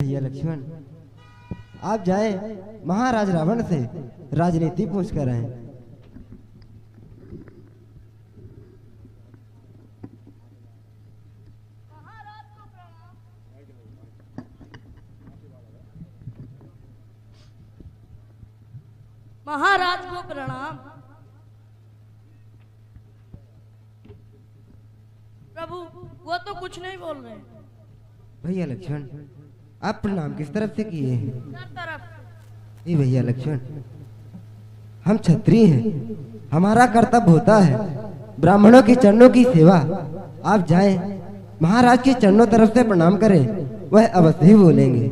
भैया लक्ष्मण, आप जाएं महाराज रावण से राजनीति पूछ कर आए। महाराज को प्रणाम। प्रभु वो तो कुछ नहीं बोल रहे। भैया लक्ष्मण, आप प्रणाम किस तरफ से किए हैं? हर तरफ। ये भैया लक्ष्मण, हम क्षत्रिय हैं, हमारा कर्तव्य होता है ब्राह्मणों के चरणों की सेवा। आप जाएं महाराज के चरणों तरफ से प्रणाम करें, वह अवश्य ही बोलेंगे।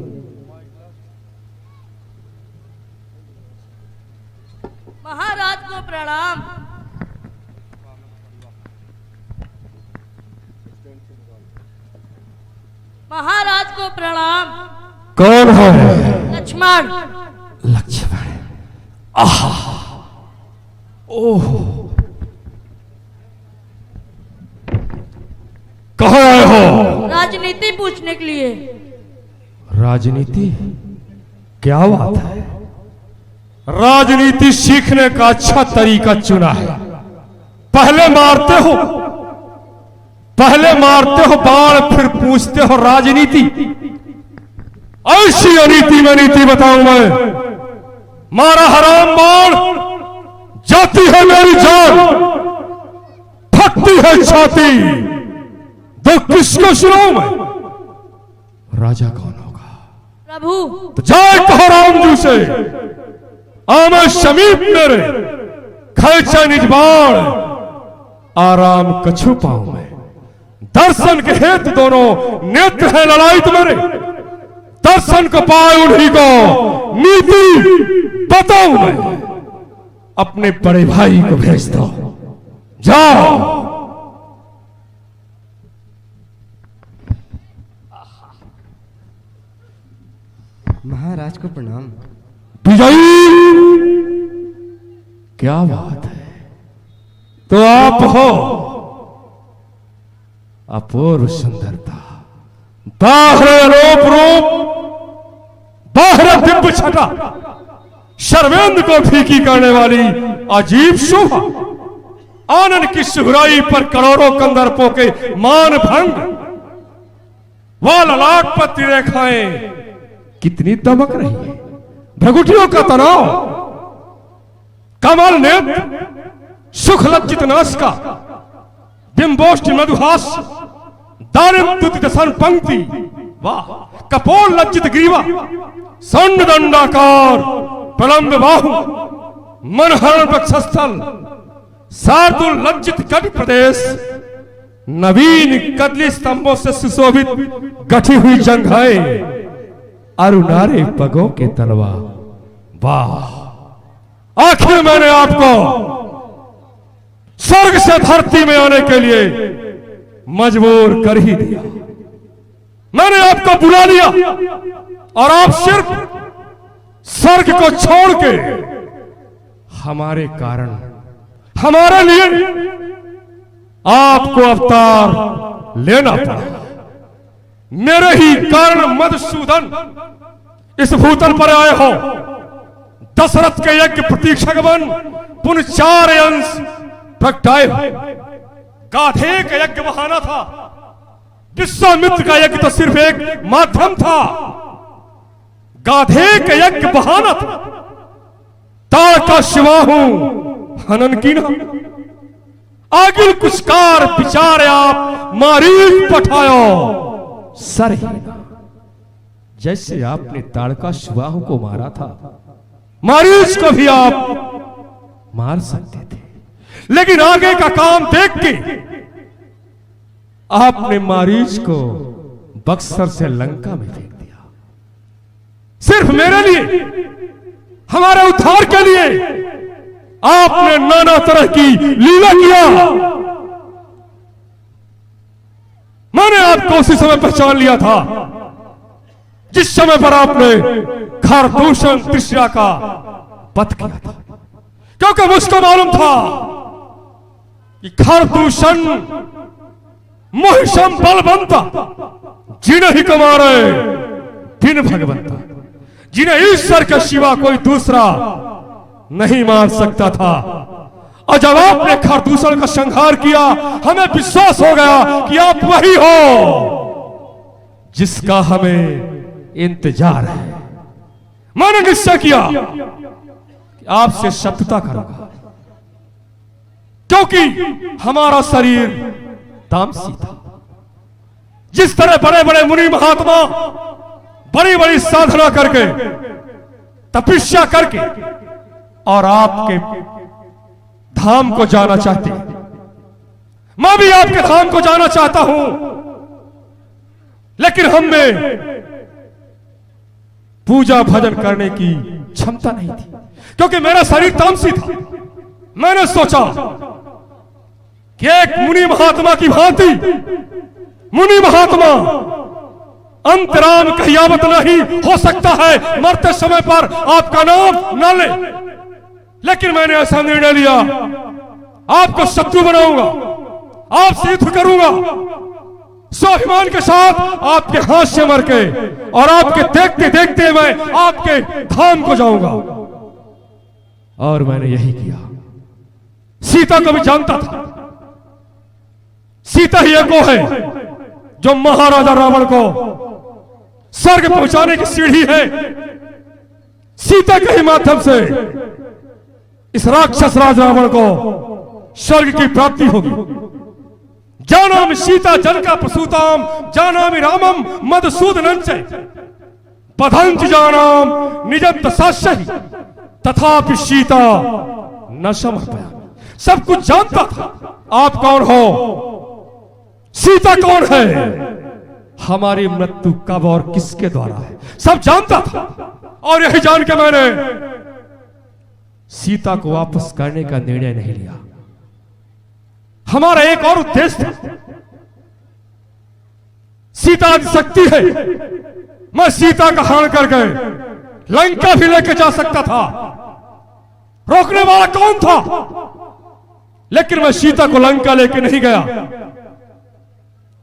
महाराज को प्रणाम। महाराज को प्रणाम। कौन है? लक्ष्मण। लक्ष्मण। आहा, ओह, कहाँ आए हो? राजनीति पूछने के लिए। राजनीति? क्या बात है? राजनीति सीखने का अच्छा तरीका चुना है। पहले मारते हो बाण, फिर पूछते हो राजनीति। ऐसी अनीति में नीति बताऊं मैं। मारा हराम बाण, जाती है मेरी जान, फटती है छाती, तो किसको सुनाऊं मैं? राजा कौन होगा? प्रभु तो जाए कहो रामजू से, आमे समीप मेरे, खैचा निज बाण, आराम कछु पाऊं मैं। दर्शन के हेतु दोनों नेत्र है ललायत मेरे, दर्शन को पाए उन्हीं को नीति बताऊं मैं। अपने बड़े भाई को भेज दो, जाओ। महाराज को प्रणाम। विजयी, क्या बात है? तो आप हो। अपूर्व सुंदरता, बाहर अलोप रूप, बाहर दिव्य छटा, सर्वेंद्र को फीकी करने वाली अजीब शोभा, आनंद की सुहराई पर करोड़ों कंदर्पों के मान भंग, वह ललाट पर त्रिरेखाएं कितनी दमक रही है। भ्रगुटियों का तनाव, कमल नेत्र, सुख लज्जित नासिका, बिंबोष्टि मधुहास, दारिम तुति दसन पंक्ति, वाह, कपोल लज्जित ग्रीवा, संड दंडाकार, प्रलंब बाहु, मनहरण वक्षस्थल, शार्दुल लज्जित कटि प्रदेश, नवीन कदली स्तंभों से सुशोभित गठी हुई जंघाएं, अरुणारे पगों के तलवा, वाह। आखिर मैंने आपको स्वर्ग से धरती में आने के लिए मजबूर कर ही दिया। मैंने आपको बुला लिया और आप सिर्फ स्वर्ग को छोड़ के हमारे कारण, हमारे लिए आपको अवतार लेना पड़ा। मेरे ही कारण मधुसूदन इस भूतल पर आए हो। दशरथ के यज्ञ प्रतीक्षक बन पुनः 4 अंश प्रगटाए। गाधे का यज्ञ बहाना था, विश्वामित्र का यज्ञ तो सिर्फ एक माध्यम था। गाधे का यज्ञ बहाना था, ताड़ का शिवा हूं हनन की ना। आगे कुछ कार विचार आप मारीच पठायो सरहीना। जैसे आपने ताड़का शिवाहु को मारा था, मारीच को भी आप मार सकते थे, लेकिन आगे का काम देख के आपने मारीच को बक्सर से लंका में फेंक दिया। सिर्फ मेरे लिए, हमारे उद्धार के लिए आपने नाना तरह की लीला किया। मैंने आपको उसी समय पहचान लिया था जिस समय पर आपने खरदूषण तृष्णा का वध किया था, क्योंकि मुझको मालूम था कि खरदूषण मोहिशम बलवंता जिन्हें ही कमा रहे दिन भगवंता, जिन्हें ईश्वर के सिवा कोई दूसरा नहीं मान सकता था। और जब आपने खरदूषण का संहार किया, हमें विश्वास हो गया कि आप वही हो जिसका हमें इंतजार है। मैंने निश्चय किया कि आपसे शत्रुता करूंगा, क्योंकि हमारा शरीर तामसी था। जिस तरह बड़े बड़े मुनि महात्मा बड़ी बड़ी साधना करके, तपस्या करके और आपके धाम को जाना चाहते, मैं भी आपके धाम को जाना चाहता हूं, लेकिन हम में पूजा भजन करने की क्षमता नहीं थी, क्योंकि मेरा शरीर तामसी था। मैंने सोचा कि एक मुनि महात्मा की भांति मुनि महात्मा अंतराम कहियावत नहीं हो सकता है, मरते समय पर आपका नाम न ले। लेकिन मैंने ऐसा निर्णय लिया, आपको शत्रु बनाऊंगा, आपसे युद्ध करूंगा, स्वाभिमान के साथ आपके हाथ से मर के, और आपके देखते देखते मैं आपके धाम को जाऊंगा। और मैंने यही किया। सीता को भी जानता था, सीता ही एक वो है जो महाराजा रावण को स्वर्ग पहुंचाने की सीढ़ी है। सीता के ही माध्यम से इस राक्षस राज रावण को स्वर्ग की प्राप्ति होगी। जानामि सीता जनका प्रसूताम, जानामि रामम मधुसूदनं च, पठन्च जानाम निजं तस्यै, तथापि सीता न समर्पयामि। सब कुछ जानता था। आप कौन हो, सीता कौन है, हमारी मृत्यु कब और किसके द्वारा है, सब जानता था। और यही जान के मैंने सीता को वापस करने का निर्णय नहीं लिया। हमारा एक और उद्देश्य था। सीता शक्ति है, मैं सीता का हरण करके लंका भी लेके जा सकता था, रोकने वाला कौन था। लेकिन मैं सीता को लंका लेके नहीं गया।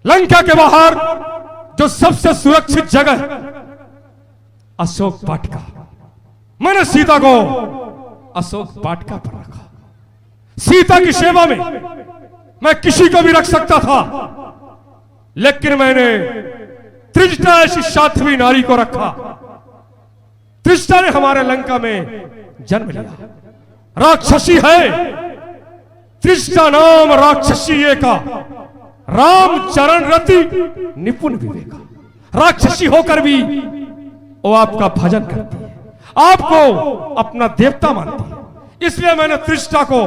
लंका के बाहर जो सबसे सुरक्षित जगह है, अशोक वाटिका, मैंने सीता को अशोक वाटिका पर रखा। सीता की सेवा में मैं किसी को भी रख सकता था, लेकिन मैंने त्रिजटा ऐसी साध्वी नारी को रखा। त्रिजटा ने हमारे लंका में जन्म लिया, राक्षसी है। त्रिजटा नाम राक्षसी का, राम चरण रति निपुण विवेका। राक्षसी होकर भी वो आपका भजन करती है, आपको अपना देवता मानती है। इसलिए मैंने त्रिजटा को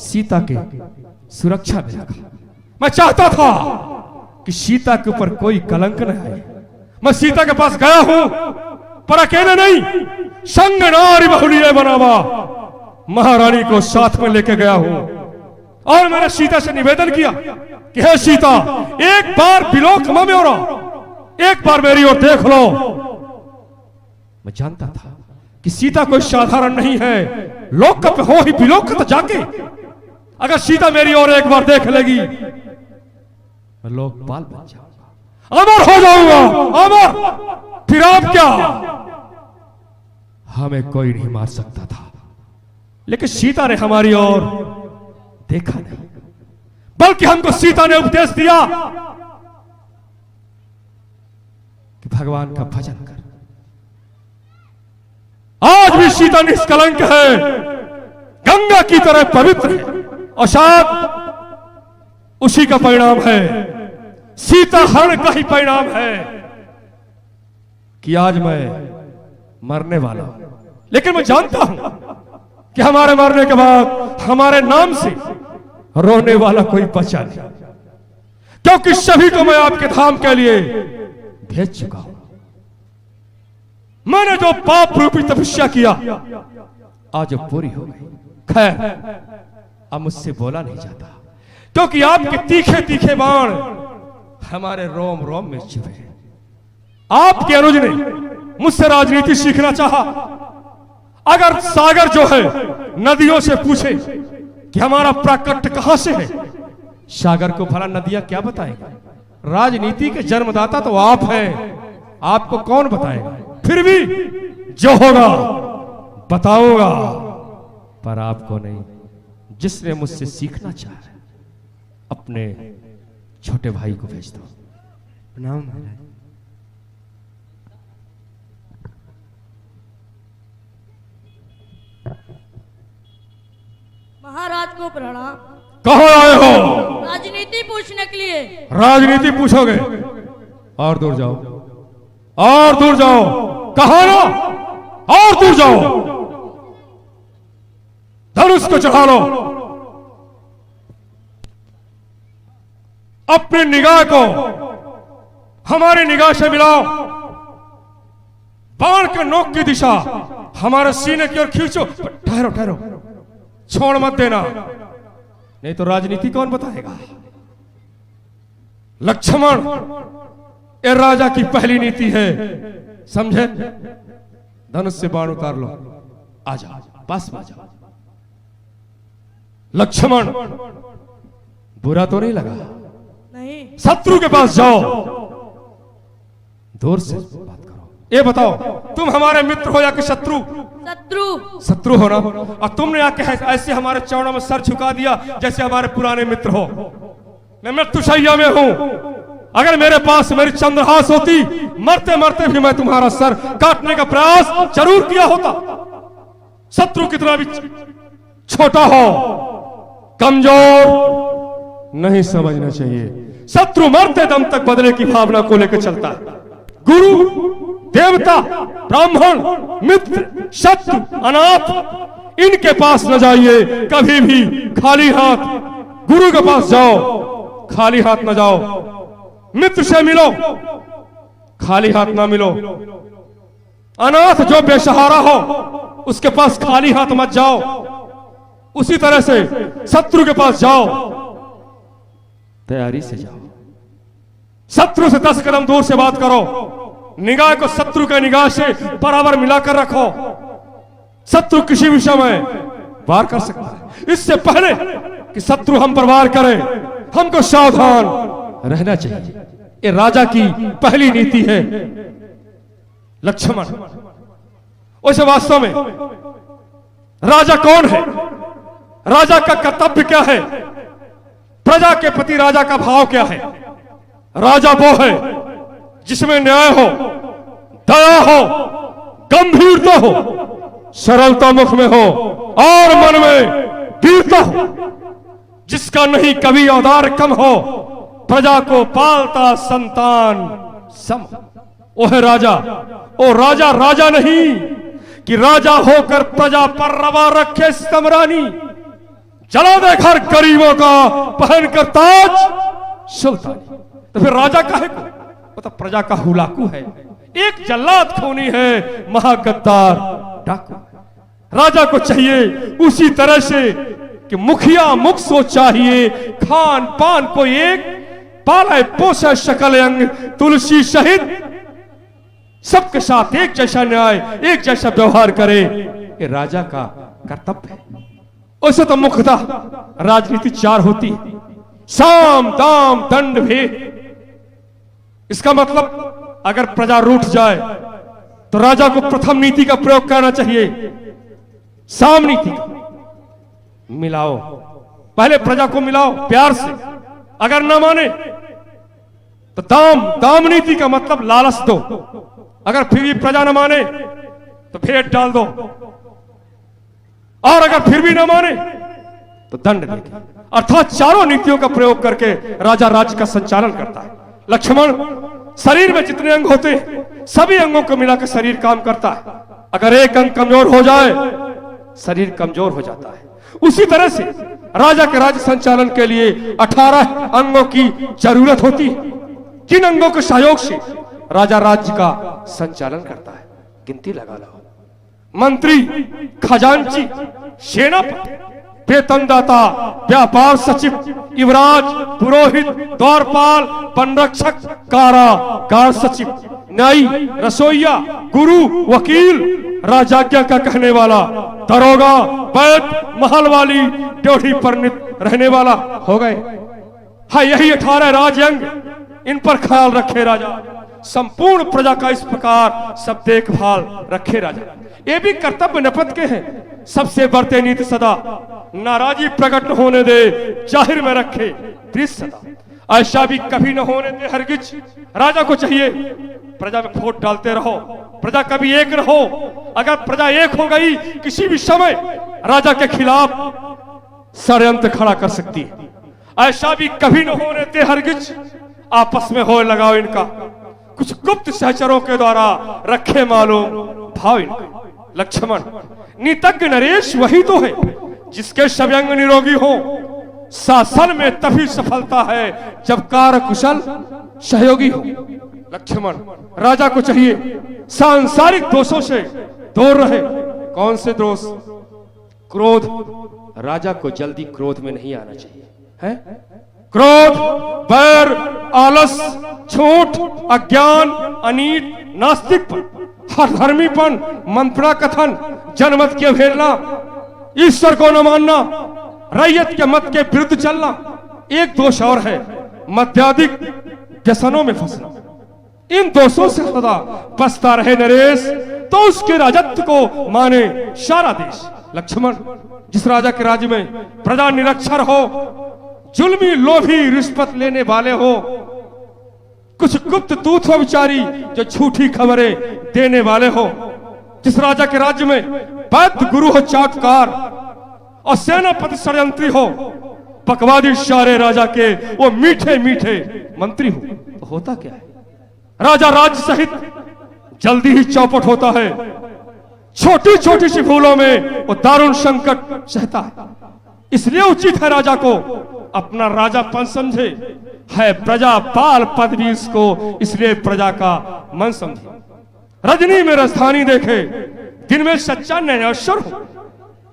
सीता के सुरक्षा में रखा। मैं चाहता था कि सीता के ऊपर कोई कलंक न आए। मैं सीता के पास गया हूं, पर अकेले नहीं, संग नारी बहुलिए बनावा, महारानी को साथ में लेके गया हूं। और मैंने सीता से निवेदन किया कि हे सीता, एक बार बिलोक में हो रहा, एक बार मेरी ओर देख लो। मैं जानता था कि सीता कोई साधारण नहीं है, लोक पे हो ही बिलोक तो जाके अगर सीता मेरी ओर एक बार देख लेगी, मैं लोकपाल बन जाऊंगा, अमर हो जाऊंगा, अमर। फिर आप क्या, हमें कोई नहीं मार सकता था। लेकिन सीता ने हमारी ओर देखा नहीं, बल्कि हमको सीता ने उपदेश दिया कि भगवान का भजन कर। आज भी सीता निष्कलंक है, गंगा की तरह पवित्र है, और शायद उसी का परिणाम है, सीता हरण का ही परिणाम है कि आज मैं मरने वाला हूं। लेकिन मैं जानता हूं कि हमारे मरने के बाद हमारे नाम से रोने वाला कोई बचा नहीं, क्योंकि सभी को मैं आपके धाम के लिए भेज चुका हूं। मैंने जो पाप रूपी तपस्या किया आज पूरी हो गई। खैर, अब मुझसे बोला नहीं जाता, क्योंकि आपके तीखे तीखे बाण हमारे रोम रोम में छिपे हैं। आपके अनुज ने मुझसे राजनीति सीखना चाहा। अगर सागर जो है नदियों से पूछे कि हमारा प्राकट्य कहां से है, सागर को भला नदियां क्या बताएंगे। राजनीति के जन्मदाता तो आप हैं, आपको कौन बताएगा? फिर भी जो होगा बताऊंगा, पर आपको नहीं। जिसने मुझसे सीखना चाहे अपने छोटे भाई को भेज दो। प्रणाम महाराज। महाराज को प्रणाम। कहाँ आए हो? राजनीति पूछने के लिए। राजनीति पूछोगे? और दूर जाओ, और दूर जाओ। कहाँ ना? और दूर जाओ। धनुष को चढ़ा लो। अपनी निगाह को हमारी निगाह से मिलाओ। बाण के नोक की दिशा हमारे सीने की ओर खींचो। ठहरो ठहरो, छोड़ मत देना, नहीं तो राजनीति कौन बताएगा? लक्ष्मण, ये राजा की पहली नीति है, समझे? धनुष से बाण उतार लो। आ जाओ, पास में आ जाओ। लक्ष्मण, बुरा तो नहीं लगा? नहीं। शत्रु के पास जाओ, दूर से बात करो। ये बताओ, तुम हमारे मित्र हो या कि शत्रु? शत्रु। शत्रु हो ना? और तुमने आके ऐसे हमारे चरणों में सर झुका दिया जैसे हमारे पुराने मित्र हो। मैं मृत्युशैया में हूं। अगर मेरे पास मेरी चंद्रहास होती, मरते मरते भी मैं तुम्हारा सर काटने का प्रयास जरूर किया होता। शत्रु कितना भी छोटा हो, कमजोर नहीं समझना चाहिए। शत्रु मरते दम तक बदले की भावना को लेकर चलता है। गुरु, देवता, ब्राह्मण, मित्र, शत्रु, अनाथ, इनके पास न जाइए कभी भी खाली हाथ। गुरु के पास जाओ, खाली हाथ न जाओ। मित्र से मिलो, खाली हाथ ना मिलो। अनाथ जो बेसहारा हो उसके पास खाली हाथ मत जाओ। उसी तरह से शत्रु के पास जाओ, तैयारी से जाओ। शत्रु से 10 कदम दूर से बात करो। निगाह को शत्रु के निगाह से बराबर मिलाकर रखो। शत्रु किसी भी समय वार कर सकता है। इससे पहले कि शत्रु हम पर वार करे, हमको सावधान रहना चाहिए। ये राजा की पहली नीति है। लक्ष्मण, वैसे वास्तव में राजा कौन है? राजा का कर्तव्य क्या है? प्रजा के प्रति राजा का भाव क्या है? राजा वो है जिसमें न्याय हो, दया हो, गंभीरता हो, सरलता मुख में हो और मन में वीरता हो, जिसका नहीं कभी औदार्य कम हो, प्रजा को पालता संतान सम। वो है राजा। ओ राजा राजा नहीं कि राजा होकर प्रजा पर रवा रखे समरानी, जला दे घर गरीबों का पहनकर ताज सुल्तानी। तो फिर राजा काहे को? वो तो प्रजा का हुलाकू है, एक जल्लाद खूनी है, महागद्दार डाकू। राजा को चाहिए उसी तरह से कि मुखिया मुख सो चाहिए, खान पान को एक, पाले पोसे शकल अंग, तुलसी सहित सबके साथ एक जैसा न्याय, एक जैसा व्यवहार करे, ये राजा का कर्तव्य है। वैसे तो मुख्यतः राजनीति 4 होती है, साम दाम दंड भेद। इसका मतलब अगर प्रजा रूठ जाए तो राजा को प्रथम नीति का प्रयोग करना चाहिए, साम नीति का। मिलाओ, पहले प्रजा को मिलाओ प्यार से। अगर ना माने तो दाम नीति का मतलब लालच दो। अगर फिर भी प्रजा न माने तो भेंट डाल दो, और अगर फिर भी न माने तो दंड देके। अर्थात चारों नीतियों का प्रयोग करके राजा राज्य का संचालन करता है। लक्ष्मण, शरीर में जितने अंग होते हैं सभी अंगों को मिलाकर शरीर काम करता है। अगर एक अंग कमजोर हो जाए शरीर कमजोर हो जाता है। उसी तरह से राजा के राज्य संचालन के लिए 18 अंगों की जरूरत होती है। किन अंगों के सहयोग से राजा राज्य का संचालन करता है? गिनती लगा लो। मंत्री, खजांची, सेनापति, वेतनदाता, व्यापार सचिव, युवराज, पुरोहित, द्वारपाल, वनरक्षक, कारागार सचिव, न्यायी, रसोईया, गुरु, वकील, राजाज्ञा का कहने वाला, दरोगा, वैद्य, महल वाली, ड्योढ़ी पर रहने वाला हो गए। हाँ, यही 18 राजअंग, इन पर ख्याल रखे राजा। संपूर्ण प्रजा का इस प्रकार सब देखभाल रखे राजा। ये भी कर्तव्य नपत के हैं, सबसे बढ़ते नीति सदा, नाराजी प्रकट न होने दे, जाहिर में रखे प्रीत सदा। ऐसा भी कभी न होने दे हरगिज, राजा को चाहिए प्रजा में वोट डालते रहो, प्रजा कभी एक न हो। अगर प्रजा एक हो गई किसी भी समय राजा के खिलाफ षड्यंत्र खड़ा कर सकती है। ऐसा भी कभी न होने दे हरगिज, आपस में हो लगाओ इनका, कुछ गुप्त सहचरों के द्वारा रखे मालूम भाव इनका। लक्ष्मण नीतज्ञ नरेश वही तो है जिसके सव्यंग निरोगी हो। शासन में तभी सफलता है जब कार्य कुशल सहयोगी हो। लक्ष्मण राजा को चाहिए सांसारिक दोषों से दूर रहे। कौन से दोष? क्रोध। राजा को जल्दी क्रोध में नहीं आना चाहिए है। क्रोध, बैर, आलस, झूठ, अज्ञान, अनीत, नास्तिकपन, हरधर्मीपन, मंत्रा कथन, जनमत की अवहेलना, ईश्वर को न मानना, रैयत के मत के विरुद्ध चलना। एक दोष और है, मद्याधिक व्यसनों में फंसना। इन दोषों से सदा बचता रहे नरेश तो उसके राजत्व को माने सारा देश। लक्ष्मण जिस राजा के राज्य में प्रजा निरक्षर हो, जुल्मी लोभी रिश्वत लेने वाले हो, कुछ गुप्त दूत हो बिचारी जो झूठी खबरें देने वाले हो, जिस राजा के राज्य में वैद्य गुरु हो चाटुकार और सेनापति षड्यंत्री हो, पकवादी सारे राजा के वो मीठे मीठे मंत्री हो, तो होता क्या है? राजा राज्य सहित जल्दी ही चौपट होता है। छोटी छोटी सी भूलों में वो दारुण संकट सहता है। इसलिए उचित है राजा को अपना राजापन समझे, है प्रजा पाल पद भी इसको, इसलिए प्रजा का मन समझे। रजनी में राजधानी देखे, दिन में सच्चा न्यायाधीश हो,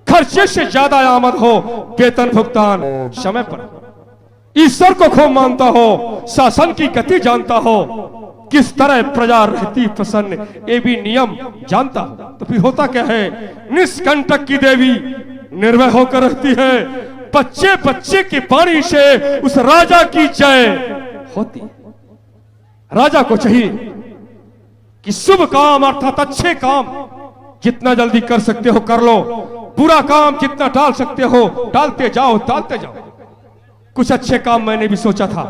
खर्चे से ज्यादा आमद हो, वेतन भुगतान समय पर, ईश्वर को खूब मानता हो, शासन की गति जानता हो, किस तरह प्रजा रहती प्रसन्न ये भी नियम जानता हो। तो फिर होता क्या है? निष्कंटक की देवी निर्भय होकर रहती है, बच्चे बच्चे की वाणी से उस राजा की जय होती। राजा को चाहिए कि शुभ काम अर्थात अच्छे काम जितना जल्दी कर सकते हो कर लो, बुरा काम जितना टाल सकते हो टालते जाओ टालते जाओ। कुछ अच्छे काम मैंने भी सोचा था,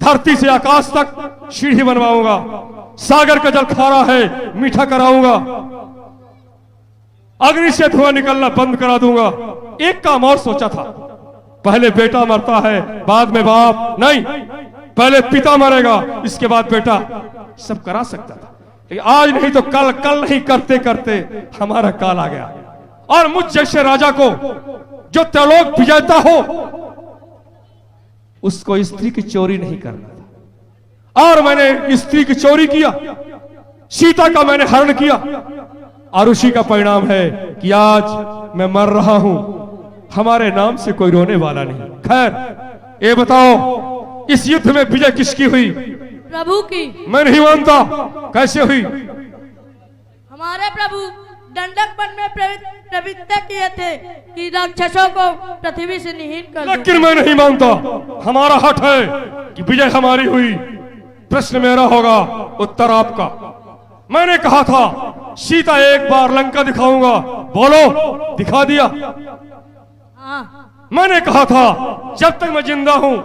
धरती से आकाश तक सीढ़ी बनवाऊंगा, सागर का जल खारा है मीठा कराऊंगा, अग्नि से धुआं निकलना बंद करा दूंगा। एक काम और सोचा था, पहले बेटा मरता है बाद में बाप, नहीं पहले पिता मरेगा इसके बाद बेटा। सब करा सकता था, लेकिन आज नहीं तो कल, कल नहीं करते करते हमारा काल आ गया। और मुझ जैसे राजा को जो त्रिलोक विजेता हो उसको स्त्री की चोरी नहीं करना था, और मैंने स्त्री की चोरी किया, सीता का मैंने हरण किया, और उसी का परिणाम है कि आज मैं मर रहा हूं, हमारे नाम से कोई रोने वाला नहीं। खैर ये बताओ इस युद्ध में विजय किसकी हुई? प्रभु की। मैं नहीं मानता। कैसे हुई? हमारे प्रभु दंडक वन में प्रवृत्त किए थे कि राक्षसों को पृथ्वी से निहीन कर दो। लेकिन मैं नहीं मानता, हमारा हट है कि विजय हमारी हुई। प्रश्न मेरा होगा, उत्तर आपका। मैंने कहा था सीता एक बार लंका दिखाऊंगा, बोलो दिखा दिया। मैंने कहा था जब तक मैं जिंदा हूं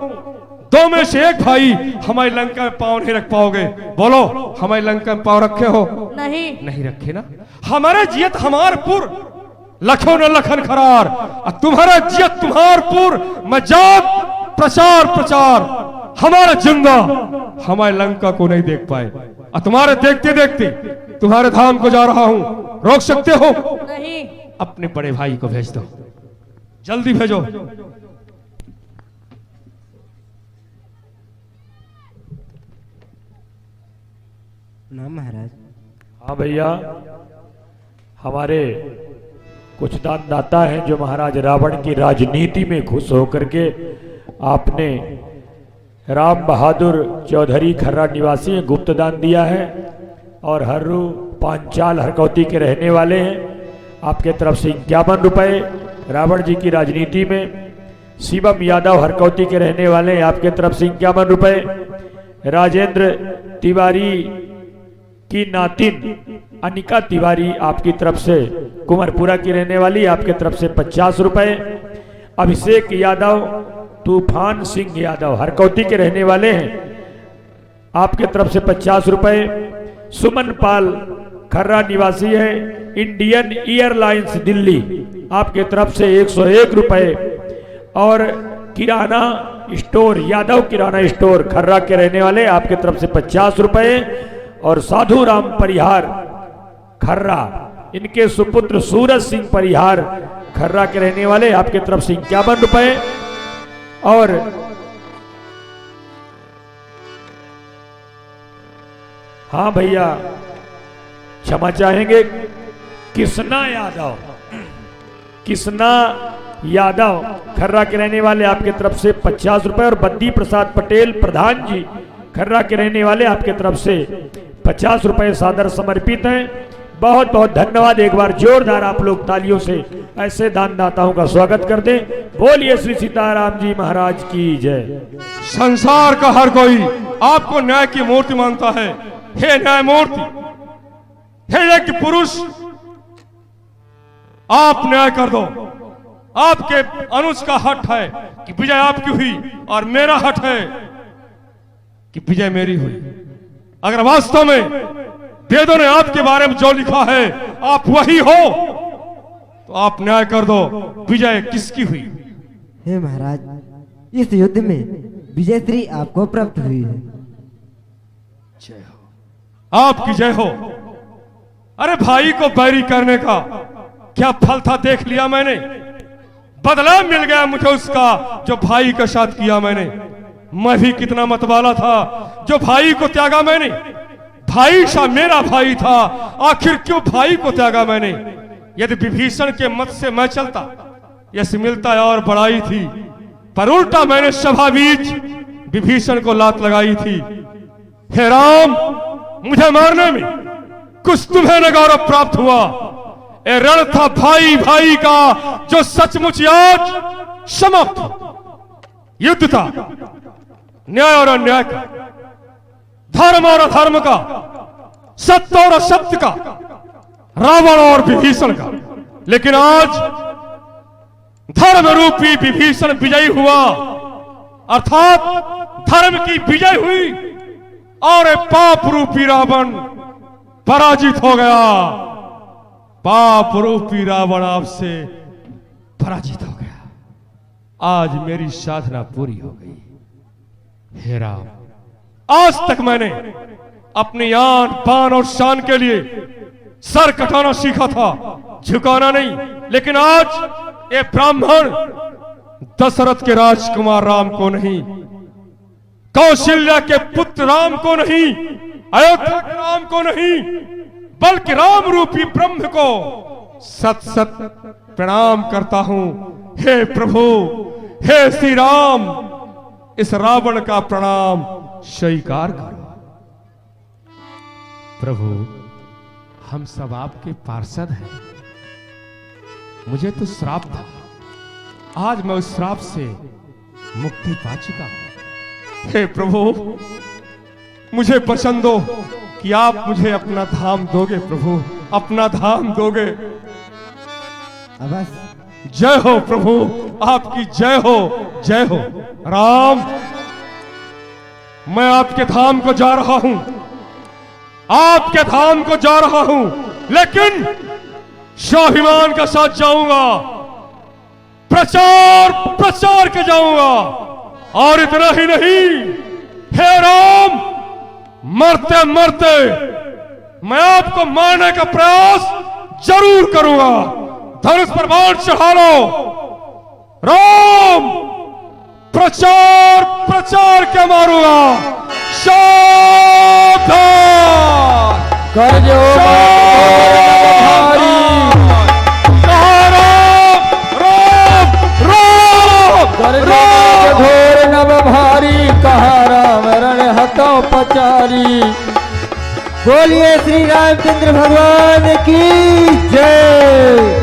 दो में से एक भाई हमारी लंका में पांव नहीं रख पाओगे, बोलो हमारी लंका में पांव रखे हो? नहीं रखे ना। हमारे जियत हमारपुर लखो न लखन खरार, तुम्हारा जियत तुम्हारपुर मजाक प्रचार प्रचार, हमारा जिंदा हमारी लंका को नहीं देख पाए, और तुम्हारे देखते देखते तुम्हारे धाम को जा रहा हूं, रोक सकते हो? नहीं। अपने बड़े भाई को भेज दो, जल्दी भेजो। नाम महाराज। हाँ भैया, हमारे कुछ दानदाता हैं जो महाराज रावण की राजनीति में खुश होकर के आपने राम बहादुर चौधरी खर्रा निवासी हैं, गुप्त दान दिया है, और हर्रू पांचाल हरकौती के रहने वाले हैं। आपके तरफ से 51 रुपये रावण जी की राजनीति में। शिवम यादव हरकौती के रहने वाले हैं, आपके तरफ से 51 रुपये। राजेंद्र तिवारी की नातिन अनिका तिवारी आपकी तरफ से, कुमारपुरा की रहने वाली, आपके तरफ से 50 रुपए। अभिषेक यादव, तूफान सिंह यादव हरकौती के रहने वाले हैं, आपके तरफ से 50 रुपए। सुमन पाल खर्रा निवासी है, इंडियन एयरलाइंस दिल्ली, आपके तरफ से 101 रुपए। और किराना स्टोर, यादव किराना स्टोर खर्रा के रहने वाले, आपके तरफ से 50 रुपए। और साधु राम परिहार खर्रा, इनके सुपुत्र सूरज सिंह परिहार खर्रा के रहने वाले, आपके तरफ से 51 रुपए। और हाँ भैया क्षमा चाहेंगे, कृष्णा यादव, कृष्णा यादव खर्रा के रहने वाले, आपके तरफ से 50 रुपए। और बद्दी प्रसाद पटेल प्रधान जी खर्रा के रहने वाले, आपके तरफ से 50 रुपए सादर समर्पित हैं। बहुत बहुत धन्यवाद। एक बार जोरदार आप लोग तालियों से ऐसे दानदाताओं का स्वागत कर दें। बोलिए श्री सीताराम जी महाराज की जय। संसार का हर कोई आपको न्याय की मूर्ति मानता है। हे न्याय मूर्ति, हे यज्ञ पुरुष, आप न्याय कर दो। आपके अनुज का हट है कि विजय आपकी हुई, और मेरा हट है कि विजय मेरी हुई। अगर वास्तव में वेदों ने आपके बारे में जो लिखा है आप वही हो, तो आप न्याय कर दो, विजय किसकी हुई? हे महाराज, इस युद्ध में विजय श्री आपको प्राप्त हुई है। जय हो, आपकी जय हो। अरे भाई को बैरी करने का क्या फल था देख लिया मैंने। बदला मिल गया मुझे उसका जो भाई के साथ किया मैंने। मैं भी कितना मतवाला था जो भाई को त्यागा मैंने। भाई सा मेरा भाई था, आखिर क्यों भाई को त्यागा मैंने। यदि विभीषण के मत से मैं चलता, यश मिलता और बड़ाई थी, पर उल्टा मैंने सभा बीच विभीषण को लात लगाई थी। हे राम, मुझे मारने में कुछ तुम्हें न गौरव प्राप्त हुआ। ए रण था भाई भाई का जो सचमुच आज समाप्त। युद्ध था न्याय और अन्याय का, धर्म और अधर्म का, सत्य और असत्य का, रावण और विभीषण का। लेकिन आज धर्म रूपी विभीषण विजयी हुआ, अर्थात धर्म की विजय हुई, और पाप रूपी रावण पराजित हो गया। पाप रूपी रावण आपसे पराजित हो गया। आज मेरी साधना पूरी हो गई। हे राम, आज तक मैंने अपनी आन पान और शान के लिए सर कटाना सीखा था, झुकाना नहीं। लेकिन आज ये ब्राह्मण दशरथ के राजकुमार राम को नहीं, कौशल्या के पुत्र राम को नहीं, अयोध्या के राम को नहीं, बल्कि राम रूपी ब्रह्म को सत सत प्रणाम करता हूं। हे प्रभु, हे श्री राम, इस रावण का प्रणाम स्वीकार करो। प्रभु, हम सब आपके पार्षद हैं। मुझे तो श्राप था, आज मैं उस श्राप से मुक्ति पा चुका हूं। हे प्रभु, मुझे वचन दो कि आप मुझे अपना धाम दोगे। प्रभु, अपना धाम दोगे। अवश्य। जय हो प्रभु, आपकी जय हो, जय हो। राम, मैं आपके धाम को जा रहा हूं, आपके धाम को जा रहा हूं, लेकिन स्वाभिमान के साथ जाऊंगा, प्रचार प्रचार के जाऊंगा। और इतना ही नहीं, हे राम, मरते मरते मैं आपको मारने का प्रयास जरूर करूंगा। धनुष पर बाण चढ़ा लो। राम, प्रचार प्रचार के मारूंगा। सावधान कर जो राम राम राम घोर नभ भारी, कहा राम रण हतो पचारी। बोलिए श्री रामचंद्र भगवान की जय।